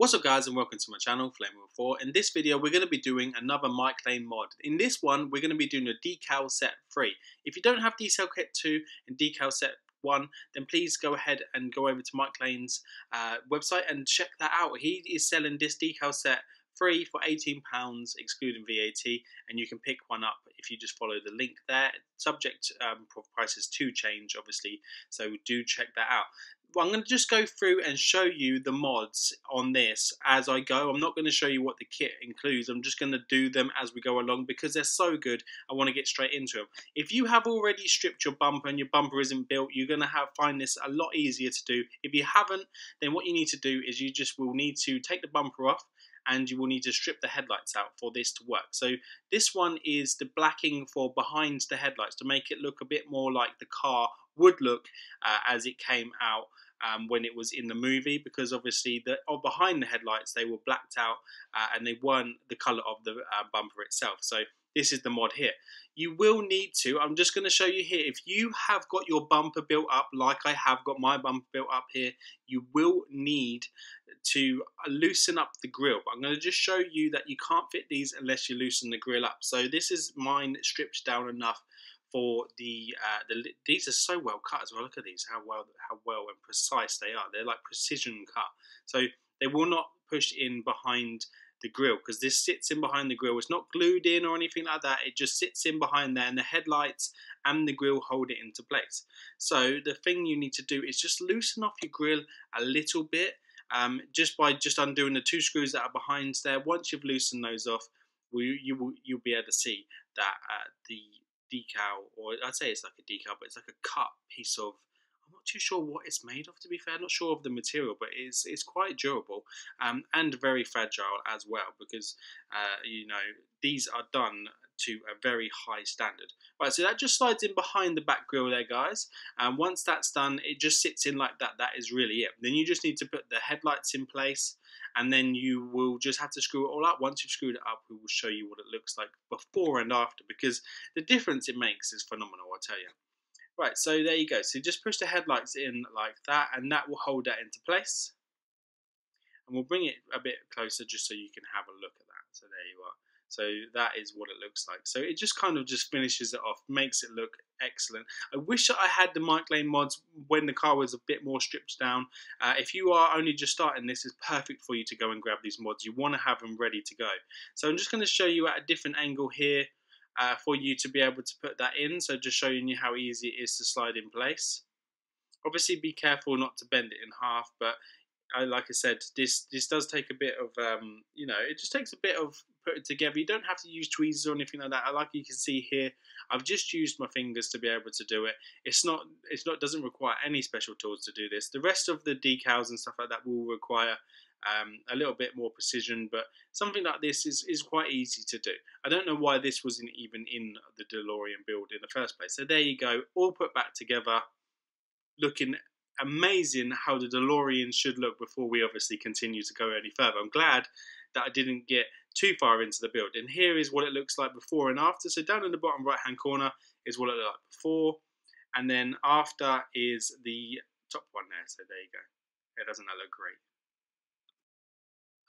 What's up guys, and welcome to my channel, Flame4. In this video we're going to be doing another Mike Lane mod. In this one we're going to be doing a decal set 3. If you don't have decal kit 2 and decal set 1, then please go ahead and go over to Mike Lane's website and check that out. He is selling this decal set 3 for £18 excluding VAT, and you can pick one up if you just follow the link there. Subject prices to change obviously, so do check that out. Well, I'm going to just go through and show you the mods on this as I go. I'm not going to show you what the kit includes. I'm just going to do them as we go along because they're so good. I want to get straight into them. If you have already stripped your bumper and your bumper isn't built, you're going to find this a lot easier to do. If you haven't, then what you need to do is you just will need to take the bumper off, and you will need to strip the headlights out for this to work. So this one is the blacking for behind the headlights to make it look a bit more like the car would look as it came out when it was in the movie, because obviously behind the headlights they were blacked out and they weren't the colour of the bumper itself. So this is the mod here. You will need to, I'm just going to show you here, if you have got your bumper built up like I have got my bumper built up here, you will need to loosen up the grille. But I'm going to just show you that you can't fit these unless you loosen the grille up. So this is mine stripped down enough for these are so well cut as well. Look at these, how well and precise they are. They're like precision cut. So they will not push in behind the grille because this sits in behind the grille. It's not glued in or anything like that. It just sits in behind there, and the headlights and the grille hold it into place. So the thing you need to do is just loosen off your grille a little bit, just by undoing the 2 screws that are behind there. Once you've loosened those off, you'll be able to see that the decal, or I'd say it's like a decal, but it's like a cut piece of, I'm not too sure what it's made of, to be fair. I'm not sure of the material, but it's quite durable and very fragile as well, because you know, these are done to a very high standard. Right, so that just slides in behind the back grille there, guys, and once that's done, it just sits in like that. That is really it. Then you just need to put the headlights in place, and then you will just have to screw it all up. Once you've screwed it up, we will show you what it looks like before and after, because the difference it makes is phenomenal, I'll tell you. Right, so there you go. So just push the headlights in like that, and that will hold that into place. And we'll bring it a bit closer just so you can have a look at that. So there you are. So that is what it looks like. So it just kind of just finishes it off, makes it look excellent. I wish that I had the Mike Lane mods when the car was a bit more stripped down. If you are only just starting, this is perfect for you to go and grab these mods. You want to have them ready to go. So I'm just going to show you at a different angle here for you to be able to put that in. So just showing you how easy it is to slide in place. Obviously be careful not to bend it in half, but like I said, this does take a bit of, you know, it just takes a bit of putting together. You don't have to use tweezers or anything like that. Like you can see here, I've just used my fingers to be able to do it. Doesn't require any special tools to do this. The rest of the decals and stuff like that will require a little bit more precision, but something like this is quite easy to do. I don't know why this wasn't even in the DeLorean build in the first place. So there you go, all put back together, looking amazing how the DeLorean should look before we obviously continue to go any further. I'm glad that I didn't get too far into the build. And here is what it looks like before and after. So down in the bottom right hand corner is what it looked like before, and then after is the top one there. So there you go. Yeah, doesn't that look great?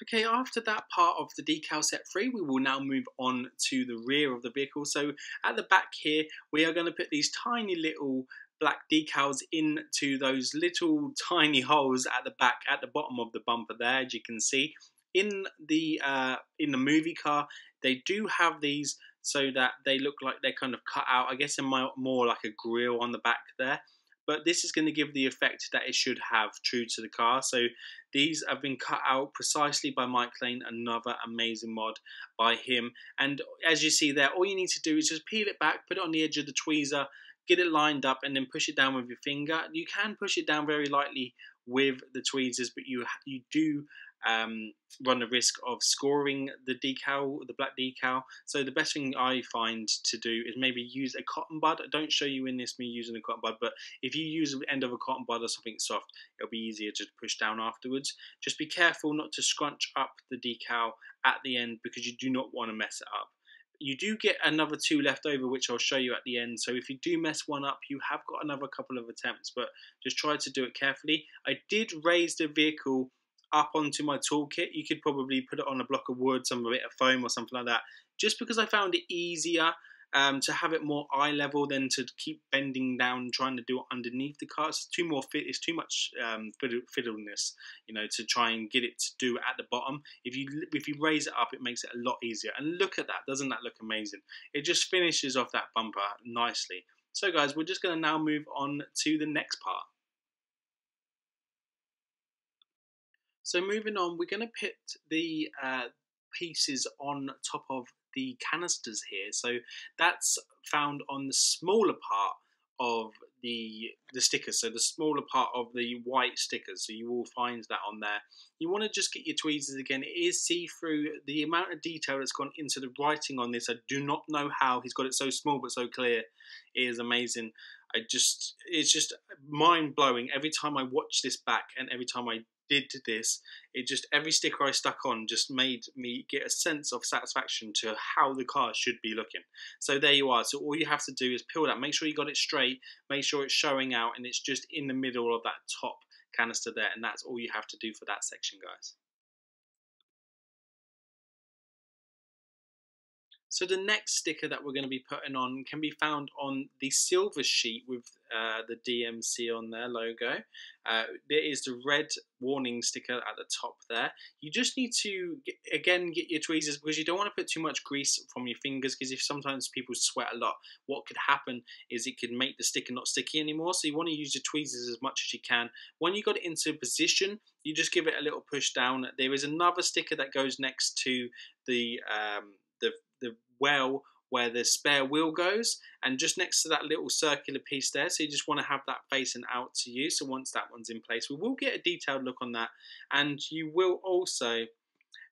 Okay, after that part of the decal set 3, we will now move on to the rear of the vehicle. So at the back here, we are going to put these tiny little black decals into those little tiny holes at the back, at the bottom of the bumper there, as you can see. In the movie car, they do have these so that they look like they're kind of cut out, I guess, in more like a grille on the back there. But this is going to give the effect that it should have true to the car. So these have been cut out precisely by Mike Lane, another amazing mod by him. And as you see there, all you need to do is just peel it back, put it on the edge of the tweezer, get it lined up, and then push it down with your finger. You can push it down very lightly with the tweezers, but you do run the risk of scoring the decal, the black decal. So the best thing I find to do is maybe use a cotton bud. I don't show you in this me using a cotton bud, but if you use the end of a cotton bud or something soft, it'll be easier to push down afterwards. Just be careful not to scrunch up the decal at the end, because you do not want to mess it up. You do get another 2 left over, which I'll show you at the end. So if you do mess one up, you have got another couple of attempts, but just try to do it carefully. I did raise the vehicle up onto my toolkit. You could probably put it on a block of wood, some bit of foam or something like that, just because I found it easier to have it more eye level than to keep bending down trying to do it underneath the car. It's too much fiddleness, you know, to try and get it to do at the bottom. If you raise it up, it makes it a lot easier. And look at that, doesn't that look amazing? It just finishes off that bumper nicely. So guys, we're just going to now move on to the next part. So moving on, we're going to put the pieces on top of the canisters here. So that's found on the smaller part of the stickers, so the smaller part of the white stickers. So you will find that on there. You want to just get your tweezers again. It is see-through. The amount of detail that's gone into the writing on this, I do not know how he's got it so small but so clear. It is amazing. It's just mind-blowing every time I watch this back, and every time I did this, every sticker I stuck on just made me get a sense of satisfaction to how the car should be looking. So there you are. So all you have to do is peel that, make sure you got it straight, make sure it's showing out, and it's just in the middle of that top canister there, and that's all you have to do for that section, guys. So the next sticker that we're going to be putting on can be found on the silver sheet with the DMC on their logo. There is the red warning sticker at the top there. You just need to, again, get your tweezers, because you don't want to put too much grease from your fingers, because if sometimes people sweat a lot, what could happen is it could make the sticker not sticky anymore. So you want to use your tweezers as much as you can. When you got it into position, you just give it a little push down. There is another sticker that goes next to the well where the spare wheel goes, and just next to that little circular piece there. So you just want to have that facing out to you. So once that one's in place, we will get a detailed look on that, and you will also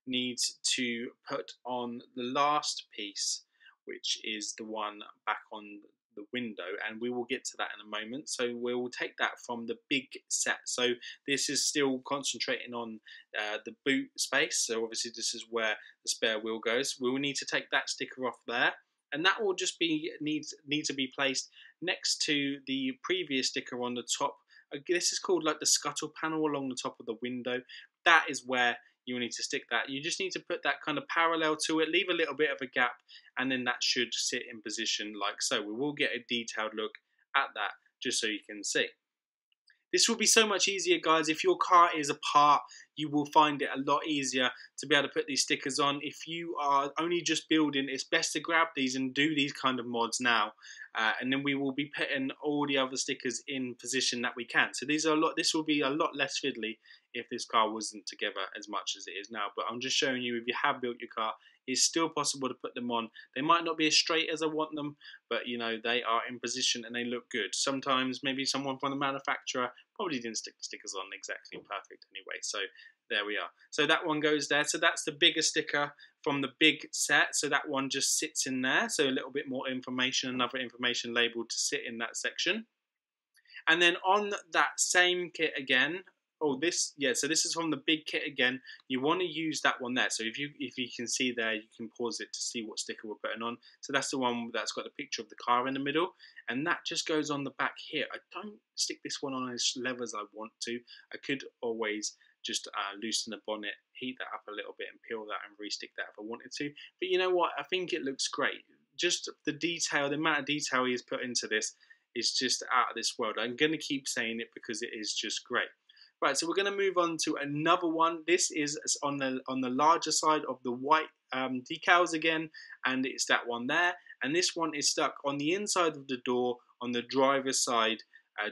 need to put on the last piece, which is the one back on the window, and we will get to that in a moment. So we will take that from the big set. So this is still concentrating on the boot space. So obviously this is where the spare wheel goes. We will need to take that sticker off there, and that will just need to be placed next to the previous sticker on the top. This is called like the scuttle panel along the top of the window. That is where you need to stick that. You just need to put that kind of parallel to it, leave a little bit of a gap, and then that should sit in position like so. We will get a detailed look at that just so you can see. This will be so much easier, guys. If your car is apart, you will find it a lot easier to be able to put these stickers on. If you are only just building, it's best to grab these and do these kind of mods now. And then we will be putting all the other stickers in position that we can. So these are this will be a lot less fiddly if this car wasn't together as much as it is now. But I'm just showing you, if you have built your car, it's still possible to put them on. They might not be as straight as I want them, but you know, they are in position and they look good. Sometimes maybe someone from the manufacturer probably didn't stick the stickers on exactly perfect anyway. So there we are. So that one goes there. So that's the bigger sticker from the big set. So that one just sits in there. So a little bit more information, another information label to sit in that section. And then on that same kit again, so this is from the big kit again. You want to use that one there. So if you can see there, you can pause it to see what sticker we're putting on. So that's the one that's got the picture of the car in the middle, and that just goes on the back here. I don't stick this one on as level as I want to. I could always just loosen the bonnet, heat that up a little bit, and peel that and re-stick that if I wanted to. But you know what? I think it looks great. Just the detail, the amount of detail he has put into this is just out of this world. I'm going to keep saying it because it is just great. Right, so we're going to move on to another one. This is on the larger side of the white decals again, and it's that one there. And this one is stuck on the inside of the door on the driver's side,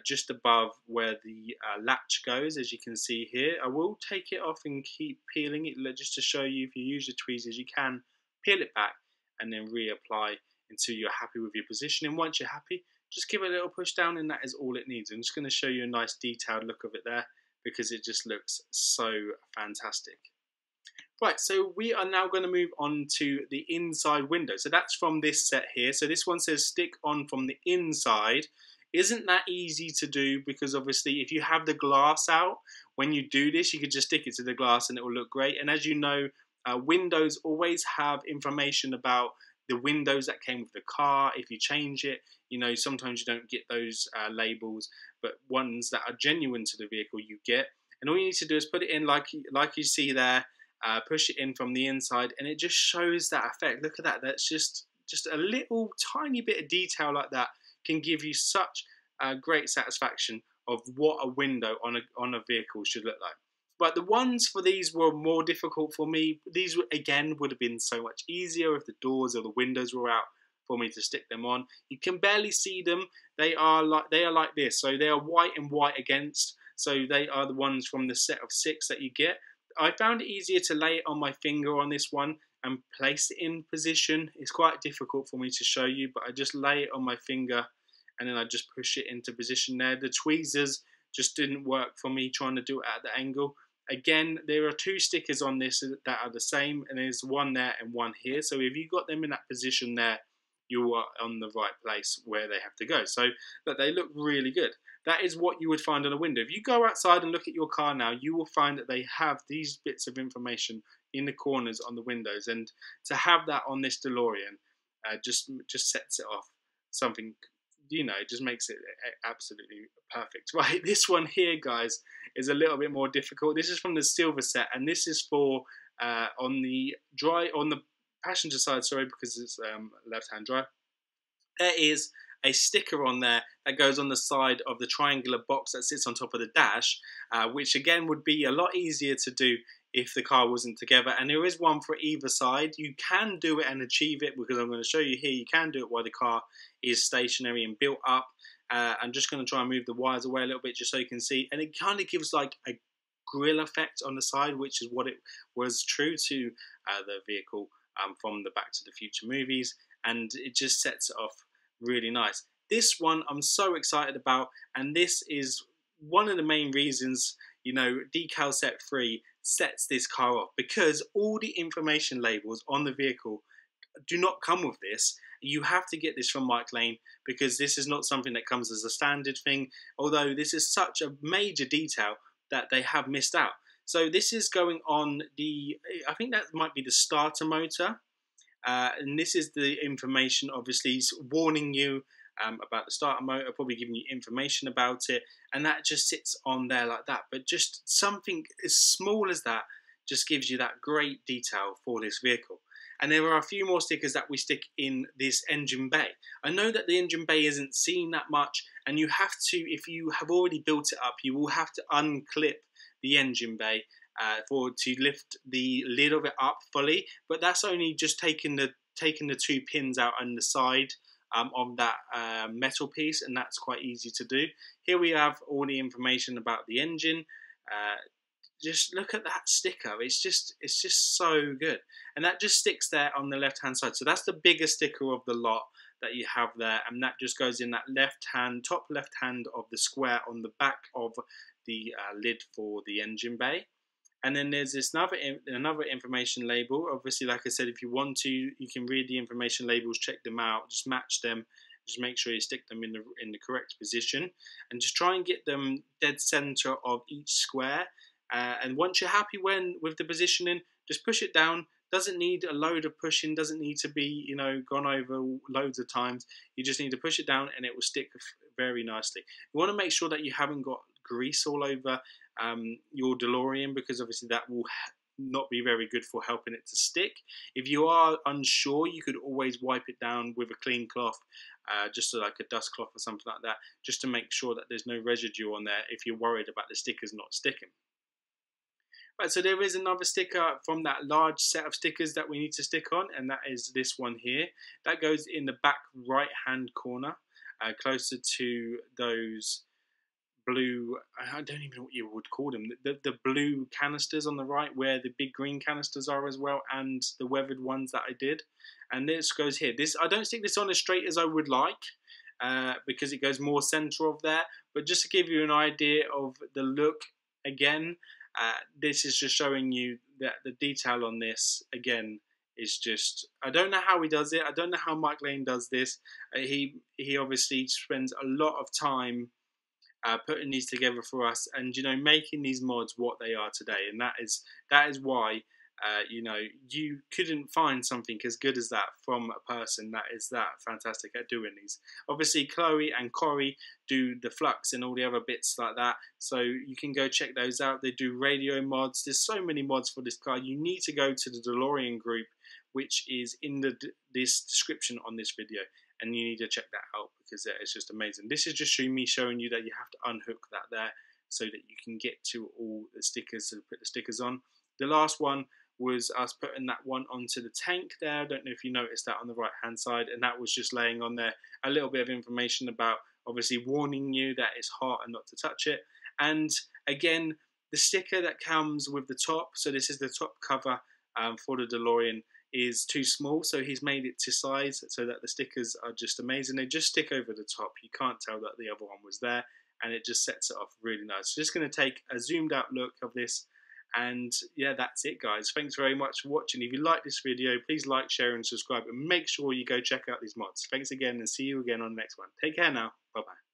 just above where the latch goes, as you can see here. I will take it off and keep peeling it just to show you, if you use your tweezers, you can peel it back and then reapply until you're happy with your position. And once you're happy, just give it a little push down, and that is all it needs. I'm just going to show you a nice detailed look of it there, because it just looks so fantastic. Right, so we are now going to move on to the inside window. So that's from this set here. So this one says stick on from the inside. Isn't that easy to do? Because obviously if you have the glass out, when you do this, you could just stick it to the glass and it will look great. And as you know, windows always have information about the windows that came with the car. If you change it, you know, sometimes you don't get those labels, but ones that are genuine to the vehicle you get. and all you need to do is put it in like you see there, push it in from the inside, and it just shows that effect. Look at that. That's just a little tiny bit of detail like that can give you such great satisfaction of what a window on a vehicle should look like. But the ones for these were more difficult for me. These again would have been so much easier if the doors or the windows were out for me to stick them on. You can barely see them. They are like this. So they are white and white against. So they are the ones from the set of 6 that you get. I found it easier to lay it on my finger on this one and place it in position. It's quite difficult for me to show you, but I just lay it on my finger and then I just push it into position there. The tweezers just didn't work for me trying to do it at the angle. Again, there are 2 stickers on this that are the same, and there's one there and one here. So if you got them in that position there, you are on the right place where they have to go. So that they look really good. That is what you would find on a window. If you go outside and look at your car now, you will find that they have these bits of information in the corners on the windows. And to have that on this DeLorean just sets it off something, you know, it just makes it absolutely perfect. Right, this one here, guys, is a little bit more difficult. This is from the silver set, and this is for on the passenger side, sorry, because it's left-hand drive. There is a sticker on there that goes on the side of the triangular box that sits on top of the dash, which again would be a lot easier to do if the car wasn't together. And there is one for either side. You can do it and achieve it, because I'm going to show you here. You can do it while the car is stationary and built up. I'm just going to try and move the wires away a little bit just so you can see. And it kind of gives like a grill effect on the side, which is what it was true to the vehicle from the Back to the Future movies. And it just sets it off really nice. This one I'm so excited about, and this is one of the main reasons, you know, Decal Set 3 sets this car off, because all the information labels on the vehicle do not come with this. You have to get this from Mike Lane, because this is not something that comes as a standard thing, although this is such a major detail that they have missed out. So this is going on the, I think that might be the starter motor, and this is the information, obviously warning you about the starter motor, probably giving you information about it, and that just sits on there like that. But just something as small as that just gives you that great detail for this vehicle. And there are a few more stickers that we stick in this engine bay. I know that the engine bay isn't seen that much, and you have to, if you have already built it up, you will have to unclip the engine bay to lift the lid of it up fully. But that's only just taking the 2 pins out on the side of that metal piece, and that's quite easy to do. Here we have all the information about the engine. Just look at that sticker. It's just so good, and that just sticks there on the left hand side. So that's the biggest sticker of the lot that you have there, and that just goes in that top left hand of the square on the back of the lid for the engine bay. And then there's this another information label. Obviously, like I said, if you want to, you can read the information labels, check them out, just match them, just make sure you stick them in the correct position, and just try and get them dead center of each square. And once you're happy with the positioning, just push it down. Doesn't need a load of pushing, doesn't need to be, you know, gone over loads of times. You just need to push it down and it will stick very nicely. You want to make sure that you haven't got grease all over your DeLorean, because obviously that will not be very good for helping it to stick. If you are unsure, you could always wipe it down with a clean cloth, just like a dust cloth or something like that, just to make sure that there's no residue on there if you're worried about the stickers not sticking. Right, so there is another sticker from that large set of stickers that we need to stick on, and that is this one here. That goes in the back right hand corner, closer to those blue, I don't even know what you would call them, the blue canisters on the right, where the big green canisters are as well, and the weathered ones that I did. And this goes here. I don't stick this on as straight as I would like, because it goes more center of there, but just to give you an idea of the look again, this is just showing you that the detail on this again is just, I don't know how he does it. I don't know how Mike Lane does this. He obviously spends a lot of time putting these together for us, and, you know, making these mods what they are today. And that is why you know, you couldn't find something as good as that from a person that is that fantastic at doing these. Obviously, Chloe and Corey do the flux and all the other bits like that, so you can go check those out. They do radio mods. There's so many mods for this car. You need to go to the DeLorean group, which is in this description on this video, and you need to check that out because it's just amazing. This is just me showing you that you have to unhook that there so that you can get to all the stickers to put the stickers on. The last one was us putting that one onto the tank there. I don't know if you noticed that on the right hand side, and that was just laying on there a little bit of information about obviously warning you that it's hot and not to touch it. And again, the sticker that comes with the top, so this is the top cover for the DeLorean, is too small, so he's made it to size so that the stickers are just amazing. They just stick over the top. You can't tell that the other one was there, and it just sets it off really nice. So just going to take a zoomed out look of this. And yeah, that's it, guys. Thanks very much for watching. If you like this video, please like, share and subscribe, and make sure you go check out these mods. Thanks again, and see you again on the next one. Take care now. Bye bye.